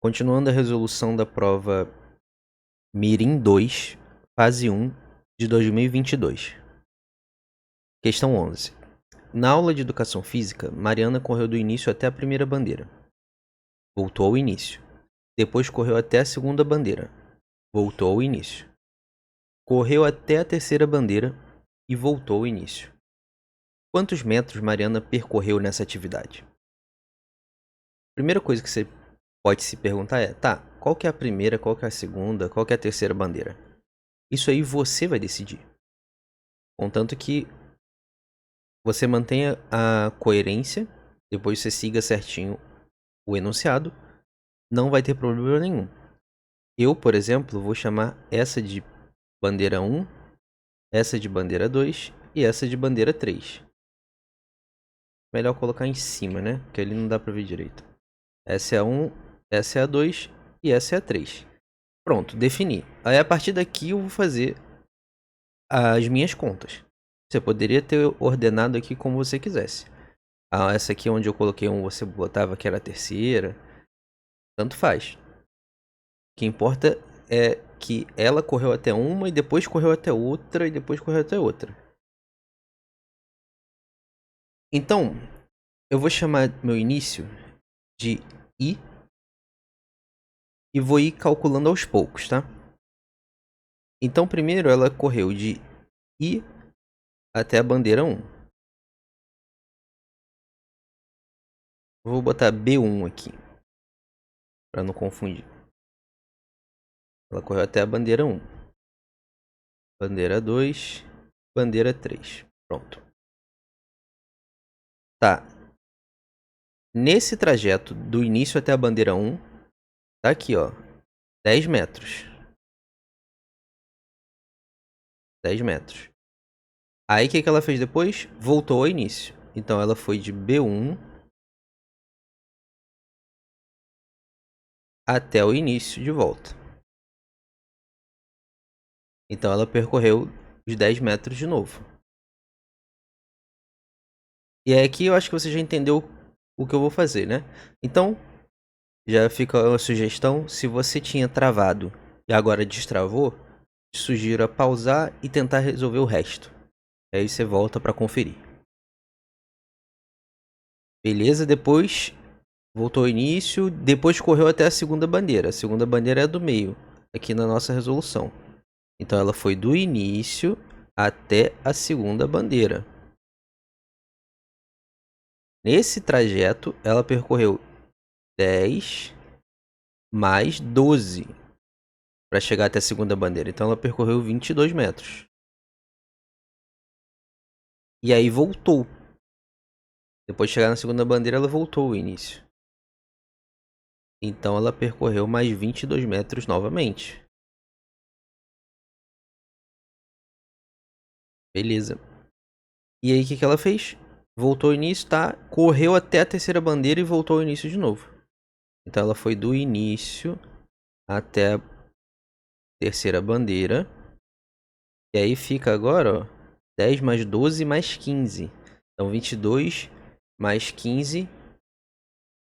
Continuando a resolução da prova Mirim 2, fase 1 de 2022. Questão 11. Na aula de educação física, Mariana correu do início até a primeira bandeira. Voltou ao início. Depois correu até a segunda bandeira. Voltou ao início. Correu até a terceira bandeira e voltou ao início. Quantos metros Mariana percorreu nessa atividade? Primeira coisa que você pode se perguntar é, qual que é a primeira, qual que é a segunda, qual que é a terceira bandeira? Isso aí você vai decidir. Contanto que você mantenha a coerência, depois você siga certinho o enunciado, não vai ter problema nenhum. Eu, por exemplo, vou chamar essa de bandeira 1, essa de bandeira 2 e essa de bandeira 3. Melhor colocar em cima, né? Porque ali não dá pra ver direito. Essa é a 1, essa é a 2 e essa é a 3. Pronto, defini. Aí a partir daqui eu vou fazer as minhas contas. Você poderia ter ordenado aqui como você quisesse. Essa aqui onde eu coloquei 1, você botava que era a terceira. Tanto faz. O que importa é que ela correu até uma e depois correu até outra e depois correu até outra. Então, eu vou chamar meu início de I e vou ir calculando aos poucos, tá? Então, primeiro ela correu de I até a bandeira 1. Vou botar B1 aqui, para não confundir. Ela correu até a bandeira 1. Bandeira 2, bandeira 3. Pronto. Tá. Nesse trajeto do início até a bandeira 1, tá aqui, ó. 10 metros. 10 metros. Aí o que ela fez depois? Voltou ao início. Então ela foi de B1 até o início de volta. Então ela percorreu os 10 metros de novo. E aí aqui eu acho que você já entendeu o que eu vou fazer, né? Então, já fica uma sugestão. Se você tinha travado e agora destravou, sugiro a pausar e tentar resolver o resto. Aí você volta para conferir. Beleza? Depois voltou ao início, depois correu até a segunda bandeira. A segunda bandeira é a do meio, aqui na nossa resolução. Então ela foi do início até a segunda bandeira. Nesse trajeto, ela percorreu 10 mais 12 para chegar até a segunda bandeira. Então ela percorreu 22 metros. E aí voltou. Depois de chegar na segunda bandeira, ela voltou ao início. Então ela percorreu mais 22 metros novamente. Beleza. E aí o que ela fez? Voltou ao início, tá? Correu até a terceira bandeira e voltou ao início de novo. Então ela foi do início até a terceira bandeira. E aí fica agora, ó, 10 mais 12 mais 15. Então 22 mais 15,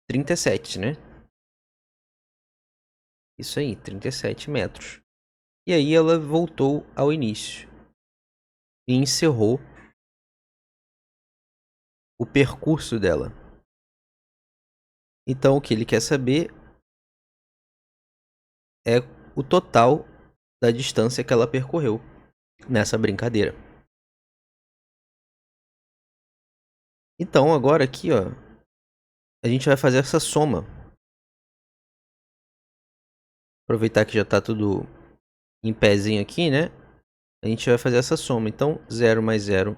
37, né? Isso aí, 37 metros. E aí ela voltou ao início. E encerrou o percurso dela. Então o que ele quer saber é o total da distância que ela percorreu nessa brincadeira. Então agora aqui, ó, a gente vai fazer essa soma. Aproveitar que já tá tudo em pezinho aqui, né? A gente vai fazer essa soma. Então 0 mais 0,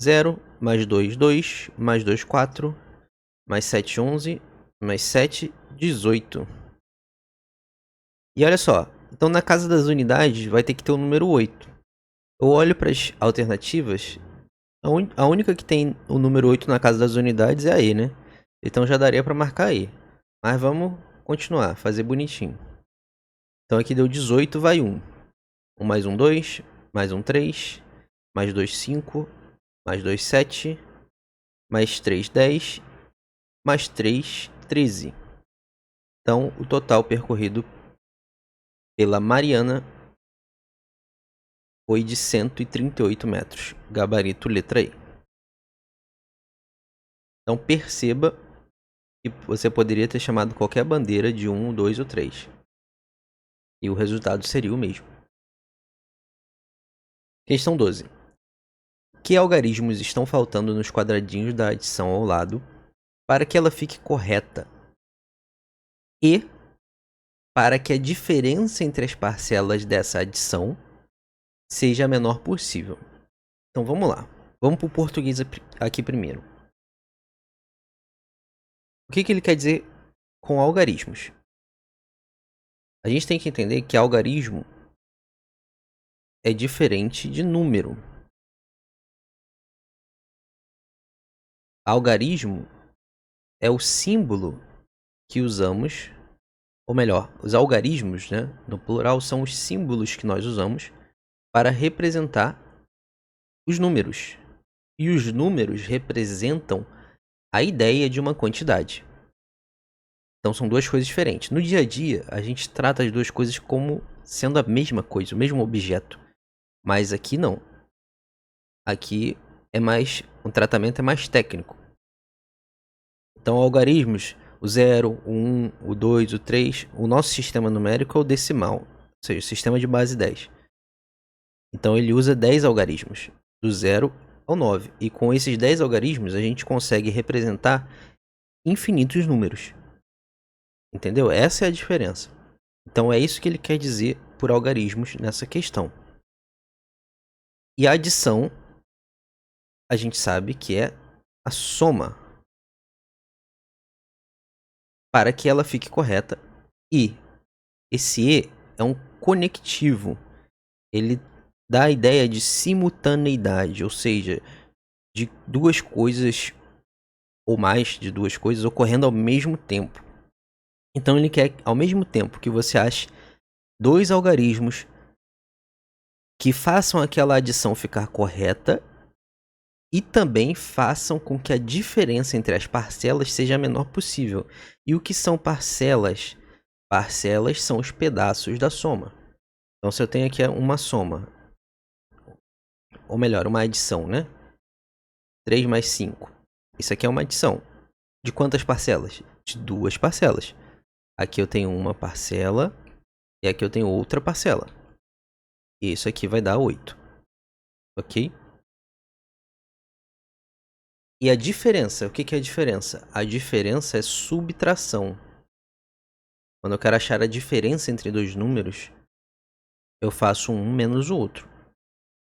0, mais 2, 2, mais 2, 4, mais 7, 11, mais 7, 18. E olha só, então na casa das unidades vai ter que ter o número 8. Eu olho para as alternativas, a única que tem o número 8 na casa das unidades é a E, né? Então já daria para marcar E. Mas vamos continuar, fazer bonitinho. Então aqui deu 18, vai 1. 1 mais 1, 2, mais 1, 3, mais 2, 5, mais 2, 7, mais 3, 10, mais 3, 13. Então, o total percorrido pela Mariana foi de 138 metros, gabarito letra E. Então, perceba que você poderia ter chamado qualquer bandeira de 1, 2 ou 3. E o resultado seria o mesmo. Questão 12. Que algarismos estão faltando nos quadradinhos da adição ao lado para que ela fique correta e para que a diferença entre as parcelas dessa adição seja a menor possível? Então vamos lá. Vamos para o português aqui primeiro. O que ele quer dizer com algarismos? A gente tem que entender que algarismo é diferente de número. Algarismo é o símbolo que usamos, ou melhor, os algarismos, né, no plural, são os símbolos que nós usamos para representar os números. E os números representam a ideia de uma quantidade. Então são duas coisas diferentes. No dia a dia, a gente trata as duas coisas como sendo a mesma coisa, o mesmo objeto. Mas aqui não. Aqui um tratamento é mais técnico. Então, algarismos, o 0, o 1, o 2, o 3, o nosso sistema numérico é o decimal, ou seja, o sistema de base 10. Então, ele usa 10 algarismos, do 0 ao 9. E com esses 10 algarismos, a gente consegue representar infinitos números. Entendeu? Essa é a diferença. Então, é isso que ele quer dizer por algarismos nessa questão. E a adição, a gente sabe que é a soma, para que ela fique correta. E esse E é um conectivo. Ele dá a ideia de simultaneidade, ou seja, de duas coisas ou mais de duas coisas ocorrendo ao mesmo tempo. Então ele quer, ao mesmo tempo que você ache dois algarismos que façam aquela adição ficar correta e também façam com que a diferença entre as parcelas seja a menor possível. E o que são parcelas? Parcelas são os pedaços da soma. Então, se eu tenho aqui uma soma, ou melhor, uma adição, né? 3 mais 5. Isso aqui é uma adição. De quantas parcelas? De duas parcelas. Aqui eu tenho uma parcela e aqui eu tenho outra parcela. E isso aqui vai dar 8. Ok? E a diferença, o que é a diferença? A diferença é subtração. Quando eu quero achar a diferença entre dois números, eu faço um menos o outro.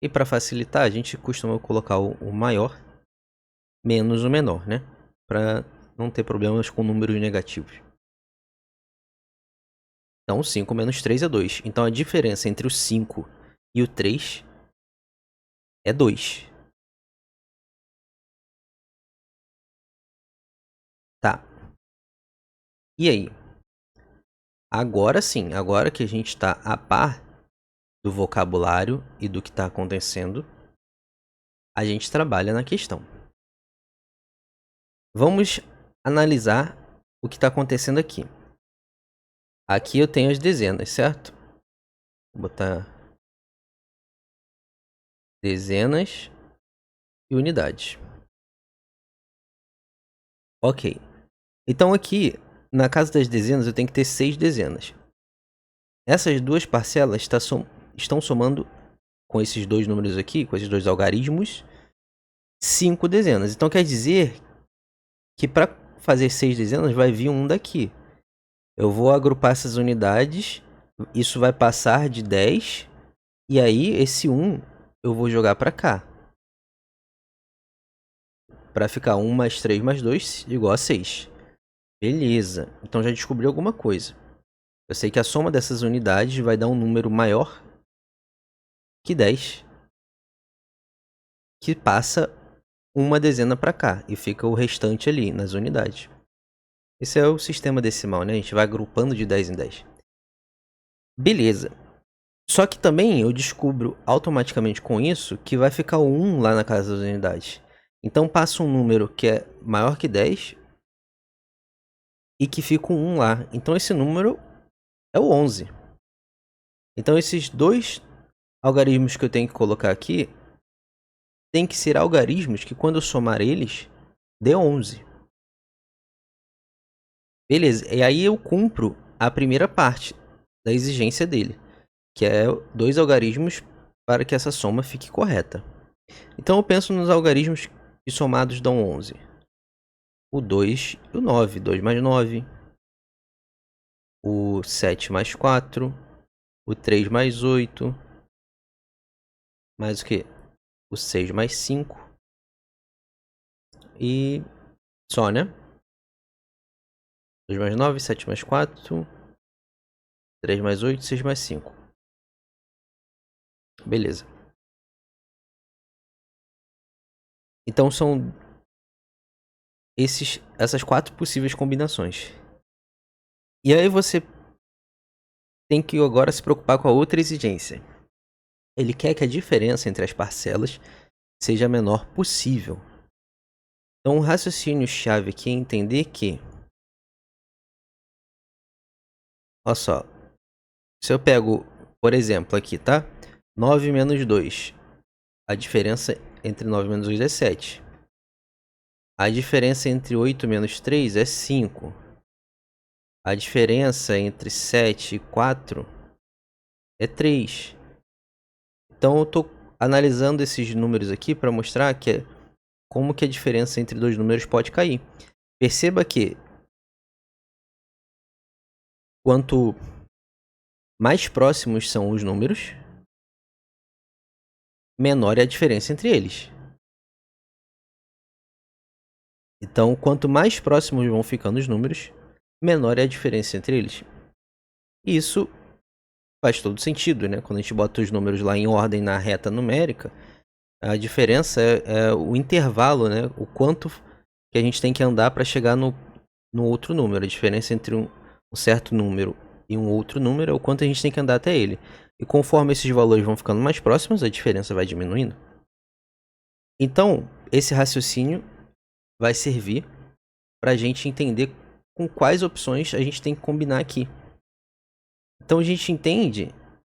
E para facilitar, a gente costuma colocar o maior menos o menor, né? Para não ter problemas com números negativos. Então, 5 menos 3 é 2. Então, a diferença entre o 5 e o 3 é 2. Tá. E aí? Agora sim, agora que a gente está a par do vocabulário e do que está acontecendo, a gente trabalha na questão. Vamos analisar o que está acontecendo aqui. Aqui eu tenho as dezenas, certo? Vou botar dezenas e unidades. Ok. Então aqui, na casa das dezenas, eu tenho que ter 6 dezenas. Essas duas parcelas estão somando, com esses dois números aqui, com esses dois algarismos, 5 dezenas. Então quer dizer que para fazer 6 dezenas vai vir um daqui. Eu vou agrupar essas unidades, isso vai passar de 10, e aí esse 1 eu vou jogar para cá. Para ficar 1 mais 3 mais 2 igual a 6. Beleza, então já descobri alguma coisa. Eu sei que a soma dessas unidades vai dar um número maior que 10, que passa uma dezena para cá e fica o restante ali nas unidades. Esse é o sistema decimal, né? A gente vai agrupando de 10 em 10. Beleza. Só que também eu descubro automaticamente com isso que vai ficar o 1 lá na casa das unidades. Então passa um número que é maior que 10 e que fica um 1 lá. Então esse número é o 11. Então esses dois algarismos que eu tenho que colocar aqui tem que ser algarismos que quando eu somar eles, dê 11. Beleza, e aí eu cumpro a primeira parte da exigência dele, que é dois algarismos para que essa soma fique correta. Então eu penso nos algarismos que somados dão 11. O 2 e o 9. 2 mais 9. O 7 mais 4. O 3 mais 8. Mais o que? O 6 mais 5. E só, né? 2 mais 9, 7 mais 4. 3 mais 8, 6 mais 5. Beleza. Então são essas 4 possíveis combinações. E aí você tem que agora se preocupar com a outra exigência. Ele quer que a diferença entre as parcelas seja a menor possível. Então, o raciocínio-chave aqui é entender que... Olha só. Se eu pego, por exemplo, aqui, tá? 9 menos 2. A diferença entre 9 menos 2 é 7. A diferença entre 8 menos 3 é 5. A diferença entre 7 e 4 é 3. Então, eu estou analisando esses números aqui para mostrar como que a diferença entre dois números pode cair. Perceba que quanto mais próximos são os números, menor é a diferença entre eles. Então, quanto mais próximos vão ficando os números, menor é a diferença entre eles. E isso faz todo sentido, né? Quando a gente bota os números lá em ordem na reta numérica, a diferença é o intervalo, né? O quanto que a gente tem que andar para chegar no outro número. A diferença entre um certo número e um outro número é o quanto a gente tem que andar até ele. E conforme esses valores vão ficando mais próximos, a diferença vai diminuindo. Então, esse raciocínio vai servir para a gente entender com quais opções a gente tem que combinar aqui. Então a gente entende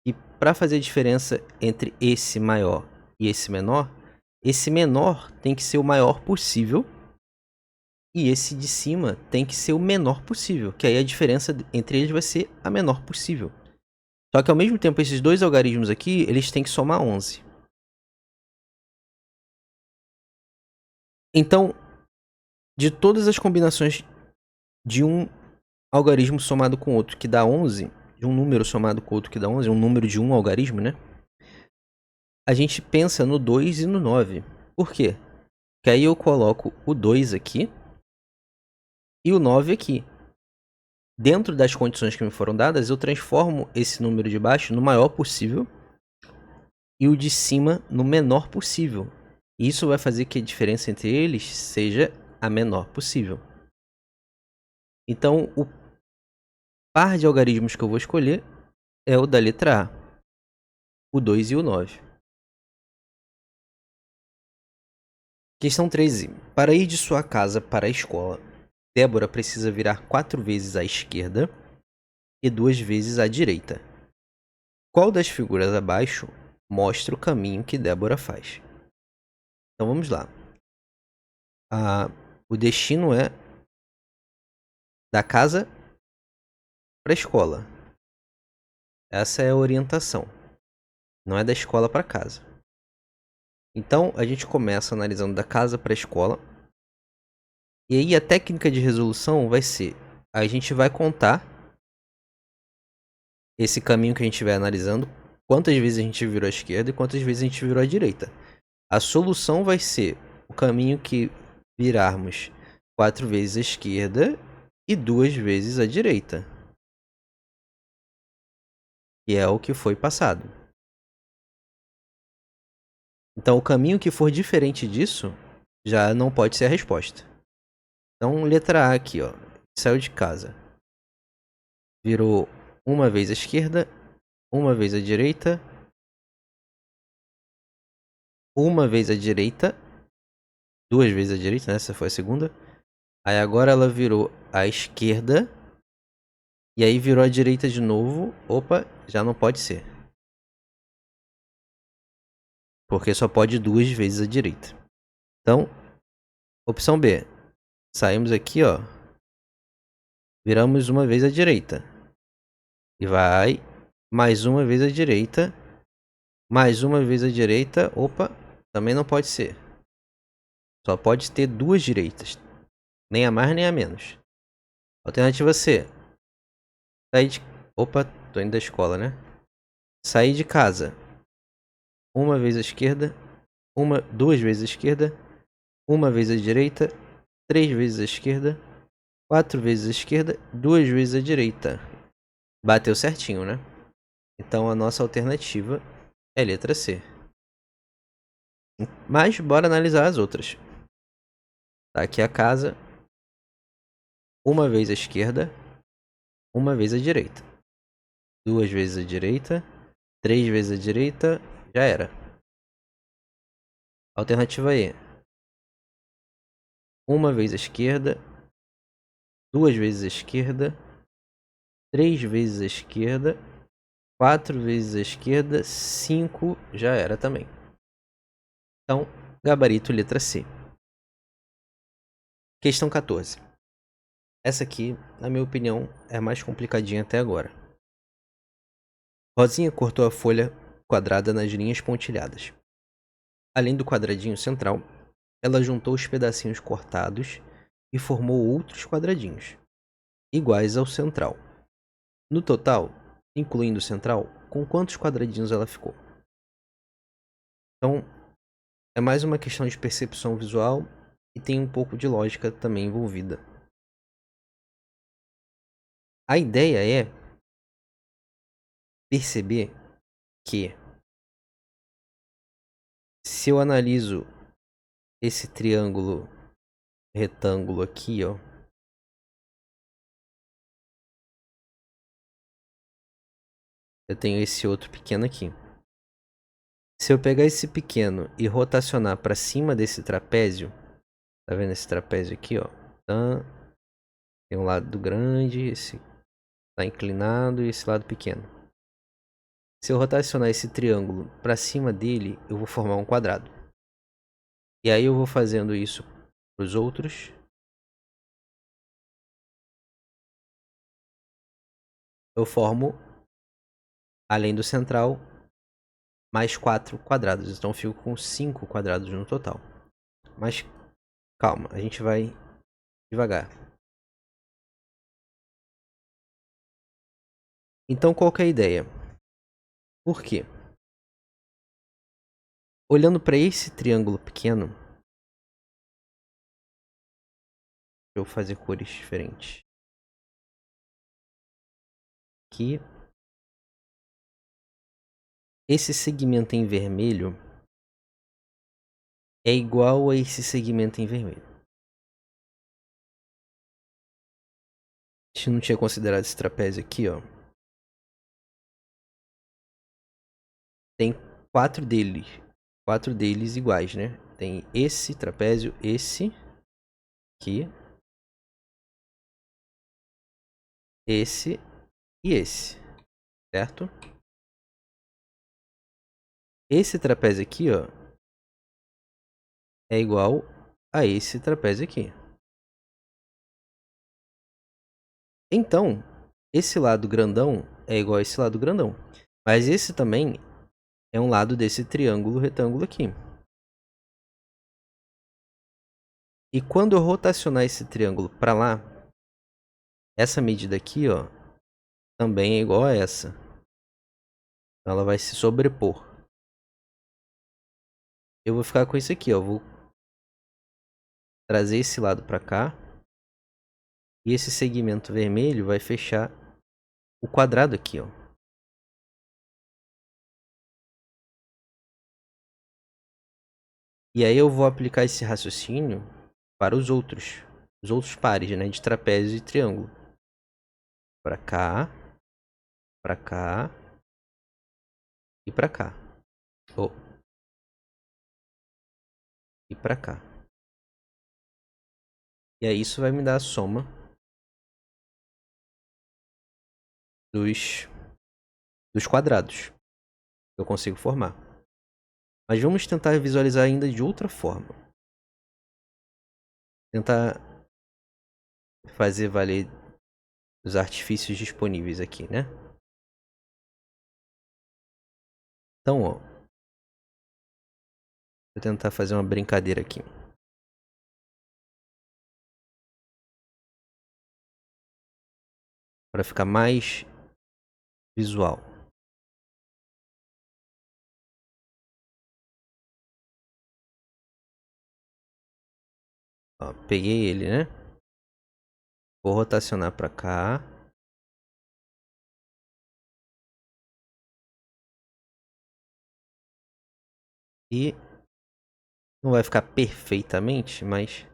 que para fazer a diferença entre esse maior e esse menor tem que ser o maior possível e esse de cima tem que ser o menor possível, que aí a diferença entre eles vai ser a menor possível. Só que ao mesmo tempo esses dois algarismos aqui, eles têm que somar 11. Então, de todas as combinações de um algarismo somado com outro que dá 11, de um número somado com outro que dá 11, um número de um algarismo, né? A gente pensa no 2 e no 9. Por quê? Porque aí eu coloco o 2 aqui e o 9 aqui. Dentro das condições que me foram dadas, eu transformo esse número de baixo no maior possível e o de cima no menor possível. Isso vai fazer que a diferença entre eles seja a menor possível. Então, o par de algarismos que eu vou escolher é o da letra A, o 2 e o 9. Questão 13. Para ir de sua casa para a escola, Débora precisa virar 4 vezes à esquerda e 2 vezes à direita. Qual das figuras abaixo mostra o caminho que Débora faz? Então vamos lá. O destino é da casa para a escola. Essa é a orientação. Não é da escola para casa. Então a gente começa analisando da casa para a escola. E aí a técnica de resolução vai ser: a gente vai contar esse caminho que a gente estiver analisando, quantas vezes a gente virou à esquerda e quantas vezes a gente virou à direita. A solução vai ser o caminho que virarmos 4 vezes à esquerda e 2 vezes à direita. Que é o que foi passado. Então, o caminho que for diferente disso já não pode ser a resposta. Então, letra A aqui, ó. Saiu de casa. Virou uma vez à esquerda, uma vez à direita, uma vez à direita, 2 vezes à direita, né? Essa foi a segunda. Aí agora ela virou à esquerda. E aí virou à direita de novo. Opa, já não pode ser. Porque só pode 2 vezes à direita. Então, opção B. Saímos aqui, ó. Viramos uma vez à direita. E vai. Mais uma vez à direita. Mais uma vez à direita. Opa, também não pode ser. Só pode ter 2 direitas. Nem a mais nem a menos. Alternativa C. Sair de... Opa, tô indo da escola, né? Sair de casa. Uma vez à esquerda. 2 vezes à esquerda. Uma vez à direita. 3 vezes à esquerda. 4 vezes à esquerda. 2 vezes à direita. Bateu certinho, né? Então a nossa alternativa é a letra C. Mas bora analisar as outras. Tá aqui a casa. Uma vez à esquerda. Uma vez à direita. 2 vezes à direita. 3 vezes à direita. Já era. Alternativa E. Uma vez à esquerda. 2 vezes à esquerda. 3 vezes à esquerda. 4 vezes à esquerda. 5 já era também. Então, gabarito letra C. Questão 14. Essa aqui, na minha opinião, é a mais complicadinha até agora. Rosinha cortou a folha quadrada nas linhas pontilhadas. Além do quadradinho central, ela juntou os pedacinhos cortados e formou outros quadradinhos, iguais ao central. No total, incluindo o central, com quantos quadradinhos ela ficou? Então, é mais uma questão de percepção visual e tem um pouco de lógica também envolvida. A ideia é perceber que se eu analiso esse triângulo retângulo aqui, ó, eu tenho esse outro pequeno aqui. Se eu pegar esse pequeno e rotacionar para cima desse trapézio, tá vendo esse trapézio aqui, ó? Tá, tem um lado grande, esse tá inclinado e esse lado pequeno. Se eu rotacionar esse triângulo para cima dele, eu vou formar um quadrado. E aí eu vou fazendo isso para os outros. Eu formo, além do central, mais 4 quadrados. Então eu fico com 5 quadrados no total. Mas calma, a gente vai devagar. Então qual que é a ideia? Por quê? Olhando para esse triângulo pequeno, eu vou fazer cores diferentes. Aqui, esse segmento em vermelho é igual a esse segmento em vermelho. A gente não tinha considerado esse trapézio aqui, ó. Tem 4 deles. 4 deles iguais, né? Tem esse trapézio, esse aqui, esse e esse, certo? Esse trapézio aqui, ó, é igual a esse trapézio aqui. Então, esse lado grandão é igual a esse lado grandão. Mas esse também é um lado desse triângulo retângulo aqui. E quando eu rotacionar esse triângulo para lá, essa medida aqui, ó, também é igual a essa. Então ela vai se sobrepor. Eu vou ficar com isso aqui, ó. Vou trazer esse lado para cá. E esse segmento vermelho vai fechar o quadrado aqui, ó. E aí eu vou aplicar esse raciocínio para os outros pares, né, de trapézio e triângulo. Para cá, para cá e para cá. Oh. E para cá. E aí isso vai me dar a soma dos quadrados que eu consigo formar. Mas vamos tentar visualizar ainda de outra forma. Tentar fazer valer os artifícios disponíveis aqui, né? Então, ó. Vou tentar fazer uma brincadeira aqui. Para ficar mais visual. Ó, peguei ele, né? Vou rotacionar para cá. E não vai ficar perfeitamente, mas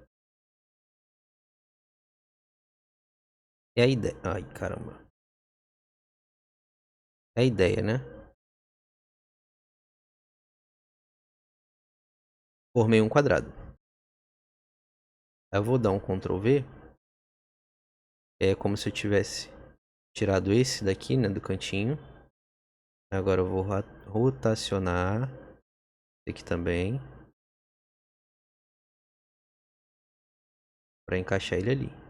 é a ideia. Ai, caramba. É a ideia, né? Formei um quadrado. Eu vou dar um Ctrl V. É como se eu tivesse tirado esse daqui, né, do cantinho. Agora eu vou rotacionar esse aqui também para encaixar ele ali.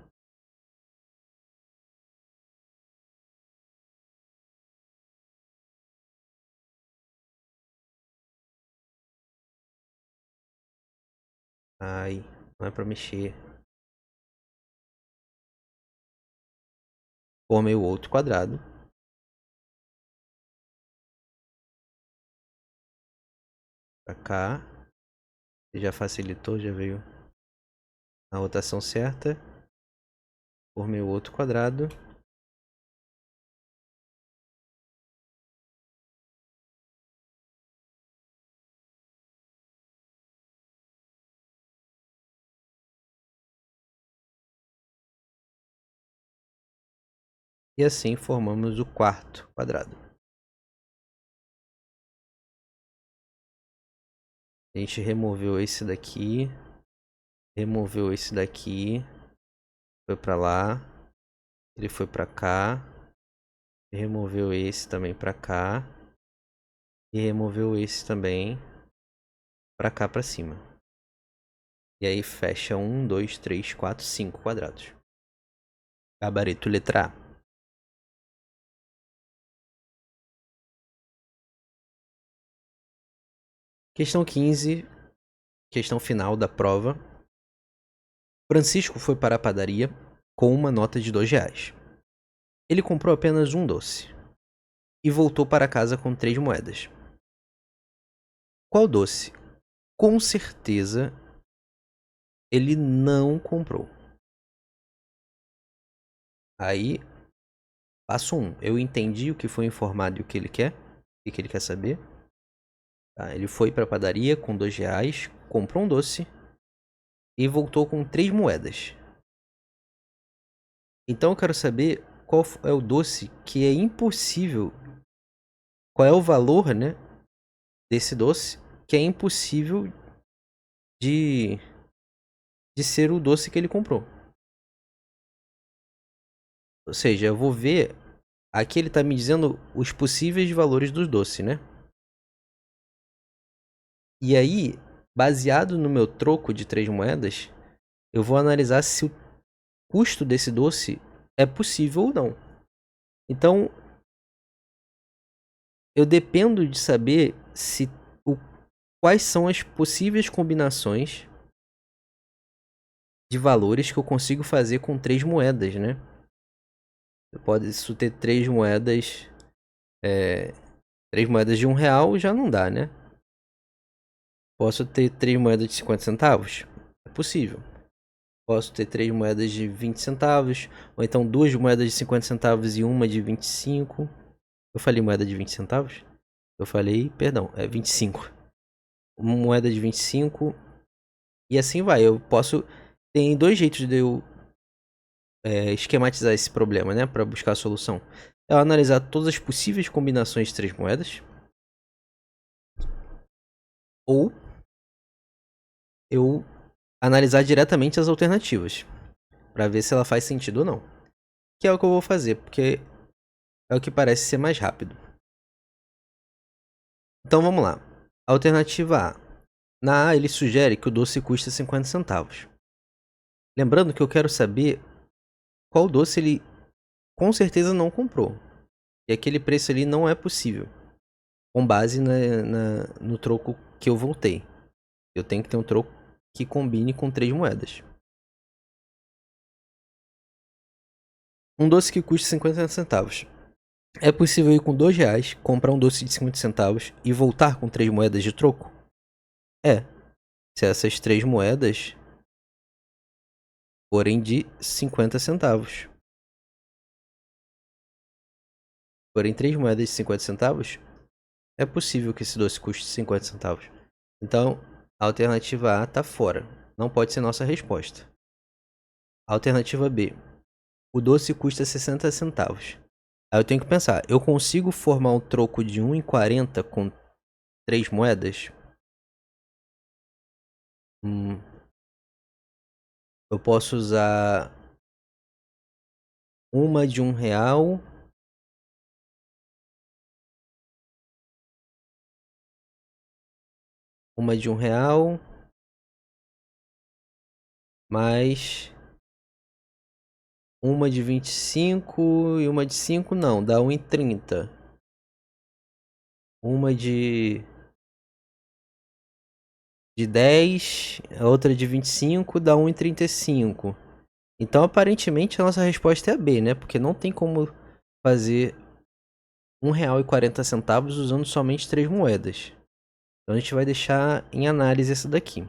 Ai, não é para mexer. Formei o outro quadrado. Pra cá. Já facilitou, já veio na rotação certa. Formei o outro quadrado. E assim formamos o quarto quadrado. A gente removeu esse daqui. Removeu esse daqui. Foi pra lá. Ele foi pra cá. Removeu esse também pra cá. E removeu esse também pra cá, pra cima. E aí fecha 1, 2, 3, 4, 5 quadrados. Gabarito letra A. Questão 15. Questão final da prova. Francisco foi para a padaria com uma nota de R$2. Ele comprou apenas um doce. E voltou para casa com 3 moedas. Qual doce? Com certeza ele não comprou. Aí, passo 1. Eu entendi o que foi informado e o que ele quer. O que ele quer saber. Tá, ele foi para a padaria com R$2, comprou um doce e voltou com 3 moedas. Então eu quero saber qual é o doce que é impossível. Qual é o valor, né, desse doce que é impossível de ser o doce que ele comprou. Ou seja, eu vou ver. Aqui ele tá me dizendo os possíveis valores dos doces, né? E aí, baseado no meu troco de 3 moedas, eu vou analisar se o custo desse doce é possível ou não. Então, eu dependo de saber quais são as possíveis combinações de valores que eu consigo fazer com 3 moedas, né? Pode isso ter 3 moedas. 3 moedas de R$1 já não dá, né? Posso ter 3 moedas de 50 centavos? É possível. Posso ter 3 moedas de 20 centavos. Ou então 2 moedas de 50 centavos e uma de 25. Eu falei moeda de 20 centavos? Eu falei, perdão, é 25. Uma moeda de 25. E assim vai. Eu posso. Tem 2 jeitos de eu esquematizar esse problema, né? Para buscar a solução. É eu analisar todas as possíveis combinações de 3 moedas. Ou eu analisar diretamente as alternativas. Pra ver se ela faz sentido ou não. Que é o que eu vou fazer, porque é o que parece ser mais rápido. Então vamos lá. Alternativa A. Na A, ele sugere que o doce custa 50 centavos. Lembrando que eu quero saber qual doce ele com certeza não comprou. E aquele preço ali não é possível. Com base no troco que eu voltei. Eu tenho que ter um troco que combine com 3 moedas. Um doce que custa 50 centavos. É possível ir com R$2, comprar um doce de 50 centavos e voltar com 3 moedas de troco? É. Se essas 3 moedas forem de 50 centavos. Forem 3 moedas de 50 centavos, é possível que esse doce custe 50 centavos. Então, a alternativa A está fora. Não pode ser nossa resposta. Alternativa B. O doce custa 60 centavos. Aí eu tenho que pensar, eu consigo formar um troco de 1,40 com 3 moedas? Eu posso usar uma de R$1. Uma de R$1. Mais uma de 25 e uma de 5, não, dá 1,30. Uma de 10, a outra de 25 dá 1,35. Então, aparentemente, a nossa resposta é a B, né? Porque não tem como fazer R$1,40 usando somente 3 moedas. Então, a gente vai deixar em análise essa daqui.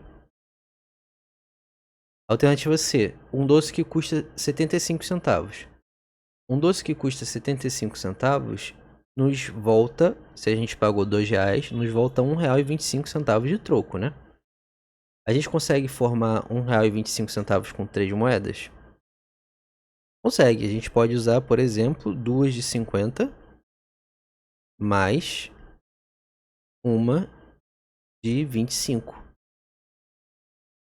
Alternativa C. Um doce que custa 75 centavos. Um doce que custa 75 centavos nos volta, se a gente pagou R$2, nos volta R$1,25 de troco, né? A gente consegue formar R$1,25 com 3 moedas? Consegue. A gente pode usar, por exemplo, 2 de 50 mais uma de 25.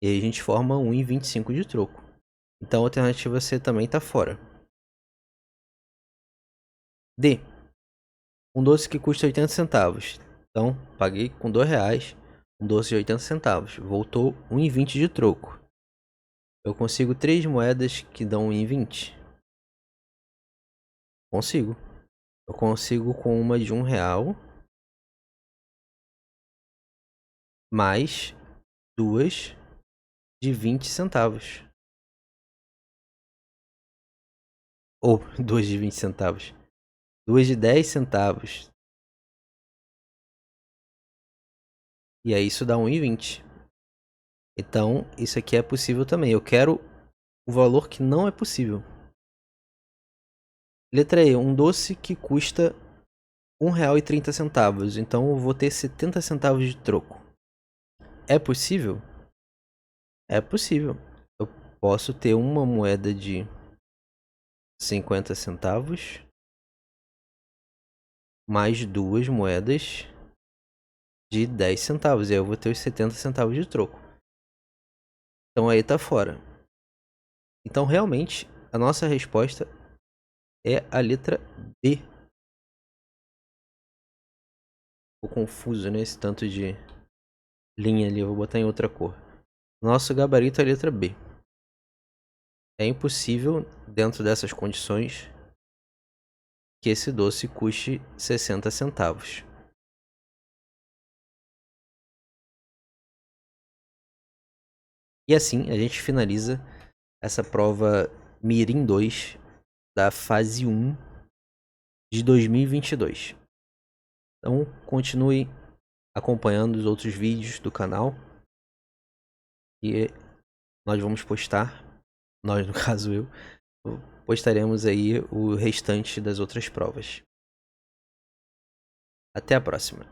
E aí a gente forma 1,25 de troco. Então a alternativa C também está fora. D. Um doce que custa 80 centavos. Então, paguei com R$2 um doce de 80 centavos. Voltou 1,20 de troco. Eu consigo 3 moedas que dão 1,20? Consigo. Eu consigo com uma de R$1 mais 2 de 20 centavos. Ou 2 de 20 centavos. 2 de 10 centavos. E aí isso dá 1,20. Então, isso aqui é possível também. Eu quero o valor que não é possível. Letra E. Um doce que custa R$1,30. Então, eu vou ter 70 centavos de troco. É possível? É possível. Eu posso ter uma moeda de 50 centavos mais 2 moedas de 10 centavos. E aí eu vou ter os 70 centavos de troco. Então aí tá fora. Então realmente a nossa resposta é a letra B. Ficou confuso, né? Esse tanto de linha ali. Eu vou botar em outra cor. Nosso gabarito é a letra B. É impossível, dentro dessas condições, que esse doce custe 60 centavos. E assim a gente finaliza essa prova Mirim 2 da fase 1 de 2022. Então continue acompanhando os outros vídeos do canal e nós vamos postar, nós no caso eu, postaremos aí o restante das outras provas. Até a próxima.